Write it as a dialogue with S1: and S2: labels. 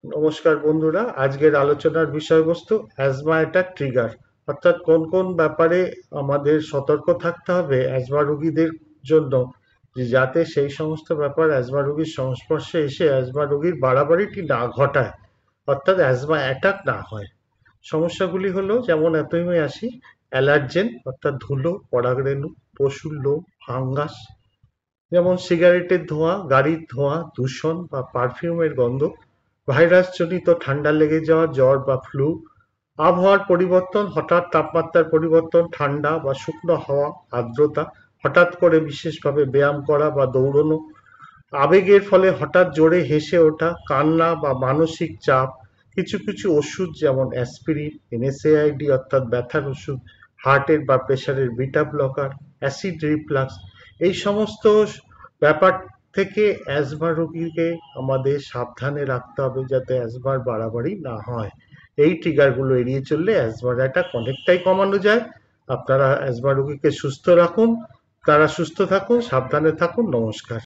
S1: নমস্কার বন্ধুরা, আজকের আলোচনার বিষয়বস্তু অ্যাজমা একটা ট্রিগার। অর্থাৎ কোন কোন ব্যাপারে আমাদের সতর্ক থাকতে হবে অ্যাজমা রোগীদের জন্য, যে যাতে সেই সমস্ত ব্যাপার অ্যাজমা রোগীর সংস্পর্শে এসে অ্যাজমা রোগীর বাড়াবাড়িটি না ঘটায়, অর্থাৎ অ্যাজমা অ্যাটাক না হয়। সমস্যাগুলি হলো, যেমন এতই আসি, অ্যালার্জেন অর্থাৎ ধুলো, পরাগরেণু, পশুর লোম, ফাঙ্গাস, যেমন সিগারেটের ধোঁয়া, গাড়ির ধোঁয়া, দূষণ বা পারফিউমের গন্ধ, ভাইরাসজনিত ঠান্ডা লেগে যাওয়া, জ্বর বা ফ্লু, আবহাওয়ার পরিবর্তন, হঠাৎ তাপমাত্রার পরিবর্তন, ঠান্ডা বা শুকনো হাওয়া, আর্দ্রতা, হঠাৎ করে বিশেষভাবে ব্যায়াম করা বা দৌড়ানো, আবেগের ফলে হঠাৎ জোরে হেসে ওঠা, কান্না বা মানসিক চাপ, কিছু কিছু ওষুধ যেমন অ্যাসপিরিন, এনএসএআইডি অর্থাৎ ব্যথার ওষুধ, হার্টের বা প্রেশারের বিটা ব্লকার, অ্যাসিড রিফ্লাক্স, এই সমস্ত ব্যাপার থেকে অ্যাজমা রোগীকে আমাদের সাবধানে রাখতে হবে যাতে অ্যাজমার বাড়াবাড়ি না হয়। এই ট্রিগারগুলো এড়িয়ে চললে অ্যাজমার অ্যাটাক অনেকটাই কমানো যায়। আপনারা অ্যাজমা রোগীকে সুস্থ রাখুন, তারা সুস্থ থাকুন, সাবধানে থাকুন। নমস্কার।